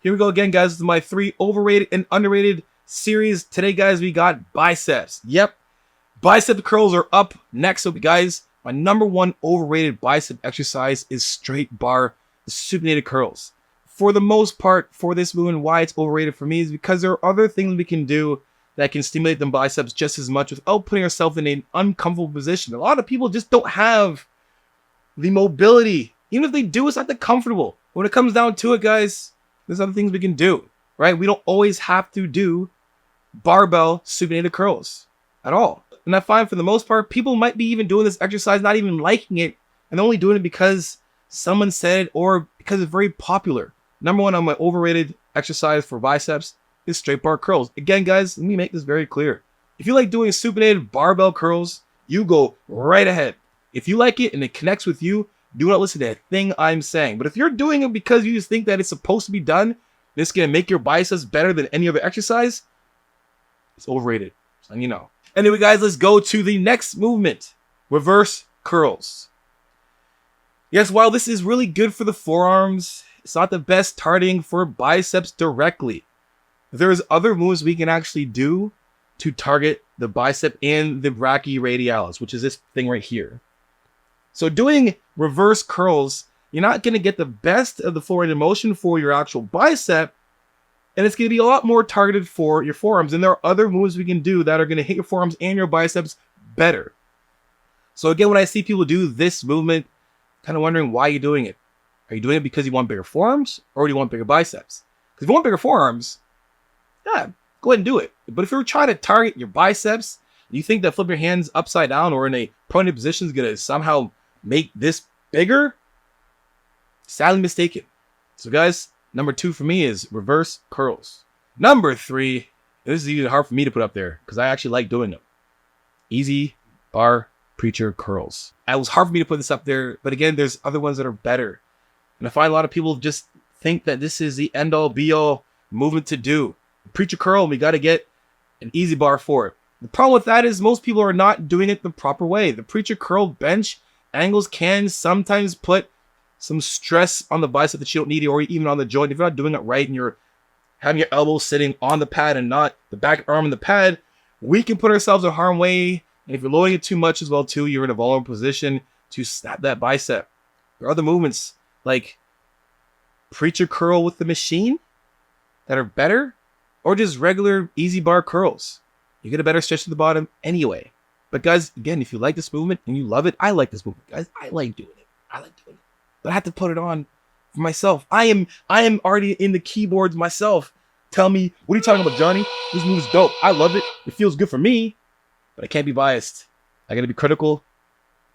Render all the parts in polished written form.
Here we go again, guys. This is my 3 overrated and underrated series. Today, guys, we got biceps. Yep, bicep curls are up next. So, guys, my number 1 overrated bicep exercise is straight bar supinated curls. For the most part, for this movement, why it's overrated for me is because there are other things we can do that can stimulate the biceps just as much without putting ourselves in an uncomfortable position. A lot of people just don't have the mobility. Even if they do, it's not that comfortable. When it comes down to it, guys, there's other things we can do, right? We don't always have to do barbell supinated curls at all. And I find for the most part, people might be even doing this exercise, not even liking it, and they're only doing it because someone said it or because it's very popular. Number 1 on my overrated exercise for biceps is straight bar curls. Again, guys, let me make this very clear. If you like doing supinated barbell curls, you go right ahead. If you like it and it connects with you, do not listen to a thing I'm saying. But if you're doing it because you just think that it's supposed to be done, this can make your biceps better than any other exercise, it's overrated. So you know. Anyway, guys, let's go to the next movement. Reverse curls. Yes, while this is really good for the forearms, it's not the best targeting for biceps directly. There's other moves we can actually do to target the bicep and the brachioradialis, which is this thing right here. So doing reverse curls, you're not going to get the best of the full range of motion for your actual bicep, and it's going to be a lot more targeted for your forearms. And there are other moves we can do that are going to hit your forearms and your biceps better. So again, when I see people do this movement, kind of wondering why you're doing it. Are you doing it because you want bigger forearms, or do you want bigger biceps? Because if you want bigger forearms, yeah, go ahead and do it. But if you're trying to target your biceps, you think that flipping your hands upside down or in a pronated position is going to somehow make this bigger? Sadly mistaken. So guys, number 2 for me is reverse curls. Number 3, this is even hard for me to put up there because I actually like doing them. Easy bar preacher curls. It was hard for me to put this up there, but again, there's other ones that are better. And I find a lot of people just think that this is the end all be all movement to do. Preacher curl, we got to get an easy bar for it. The problem with that is most people are not doing it the proper way. The preacher curl bench angles can sometimes put some stress on the bicep that you don't need, or even on the joint. If you're not doing it right and you're having your elbow sitting on the pad and not the back arm in the pad, we can put ourselves in harm's way. And if you're loading it too much as well too, you're in a vulnerable position to snap that bicep. There are other movements like preacher curl with the machine that are better, or just regular easy bar curls. You get a better stretch to the bottom anyway. But guys, again, if you like this movement and you love it, I like this movement, guys. I like doing it. But I have to put it on for myself. I am already in the keyboards myself. Tell me, what are you talking about, Johnny? This move is dope. I love it. It feels good for me. But I can't be biased. I gotta be critical.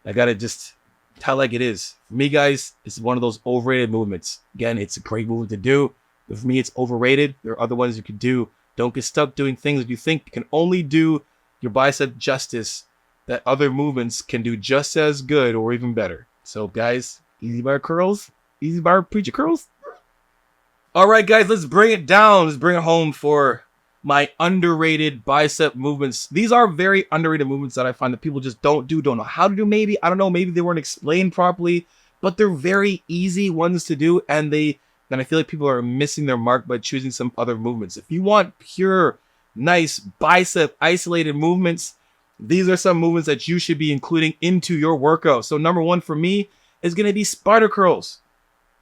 I gotta just tell like it is. For me, guys, it's one of those overrated movements. Again, it's a great movement to do. But for me, it's overrated. There are other ones you could do. Don't get stuck doing things that you think can only do your bicep justice, that other movements can do just as good or even better. So guys, easy bar curls, easy bar preacher curls. All right, guys, let's bring it down. Let's bring it home for my underrated bicep movements. These are very underrated movements that I find that people just don't know how to do. Maybe, I don't know, maybe they weren't explained properly, but they're very easy ones to do, and I feel like people are missing their mark by choosing some other movements. If you want pure, nice bicep isolated movements, these are some movements that you should be including into your workout. So number 1 for me is going to be spider curls.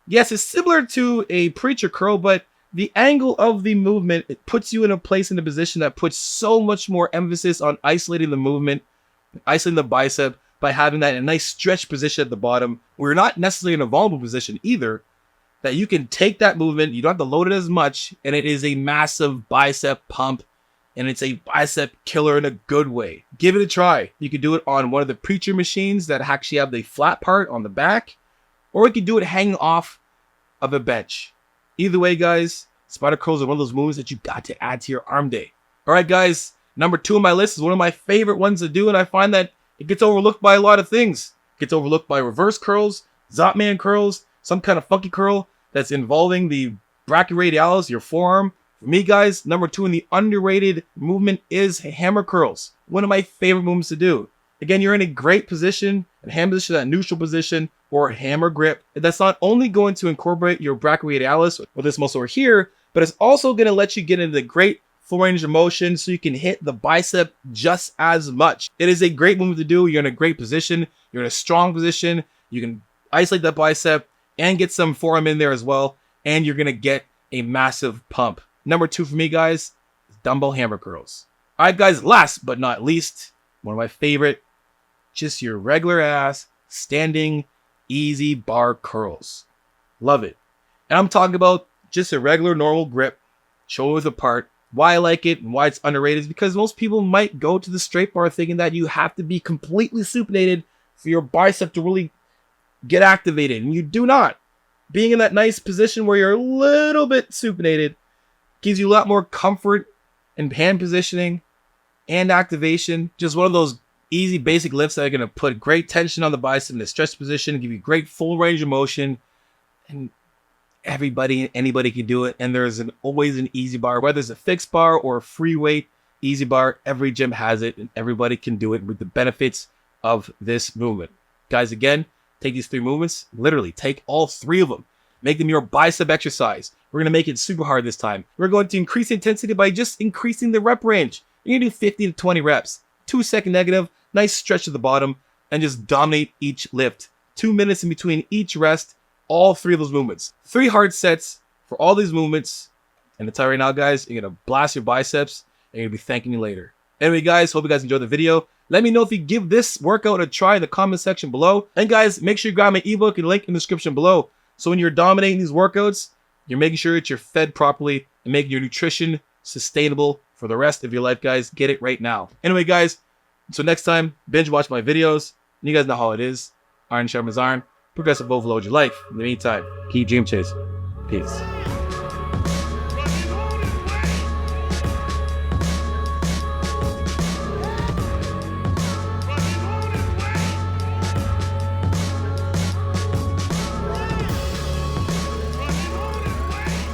Yes, it's similar to a preacher curl, but the angle of the movement, it puts you in a place, in a position that puts so much more emphasis on isolating the movement, isolating the bicep by having that in a nice stretch position at the bottom. We're not necessarily in a vulnerable position either, that you can take that movement, you don't have to load it as much, and it is a massive bicep pump, and it's a bicep killer in a good way. Give it a try. You can do it on one of the preacher machines that actually have the flat part on the back, or you can do it hanging off of a bench. Either way, guys, spider curls are one of those moves that you got to add to your arm day. All right, guys, number 2 on my list is one of my favorite ones to do, and I find that it gets overlooked by a lot of things. It gets overlooked by reverse curls, Zopman curls, some kind of funky curl that's involving the brachioradialis, your forearm. For me, guys, number 2 in the underrated movement is hammer curls. One of my favorite movements to do. Again, you're in a great position, in hand position, that neutral position, or hammer grip. That's not only going to incorporate your brachioradialis or this muscle over here, but it's also going to let you get into the great full range of motion so you can hit the bicep just as much. It is a great movement to do. You're in a great position. You're in a strong position. You can isolate that bicep and get some forearm in there as well. And you're going to get a massive pump. Number 2 for me, guys, is dumbbell hammer curls. All right, guys, last but not least, one of my favorite, just your regular ass standing easy bar curls. Love it. And I'm talking about just a regular normal grip, shoulders apart. Why I like it and why it's underrated is because most people might go to the straight bar thinking that you have to be completely supinated for your bicep to really get activated, and you do not. Being in that nice position where you're a little bit supinated gives you a lot more comfort and hand positioning and activation. Just one of those easy basic lifts that are going to put great tension on the bicep in the stretch position, give you great full range of motion, and anybody can do it. And there's always an easy bar, whether it's a fixed bar or a free weight easy bar. Every gym has it, and everybody can do it with the benefits of this movement. Guys, again, take these 3 movements, literally take all 3 of them, make them your bicep exercise. We're going to make it super hard this time. We're going to increase the intensity by just increasing the rep range. You're going to do 50 to 20 reps, 2-second negative, nice stretch at the bottom, and just dominate each lift. 2 minutes in between each rest, all 3 of those movements. 3 hard sets for all these movements. And to tell you right now, guys, you're going to blast your biceps, and you're going to be thanking me later. Anyway, guys, hope you guys enjoyed the video. Let me know if you give this workout a try in the comment section below. And guys, make sure you grab my ebook and link in the description below. So when you're dominating these workouts, you're making sure that you're fed properly and making your nutrition sustainable for the rest of your life, guys. Get it right now. Anyway, guys, until next time, binge watch my videos. And you guys know how it is. Iron sharpens iron. Progressive overload your life. In the meantime, keep dream chasing. Peace.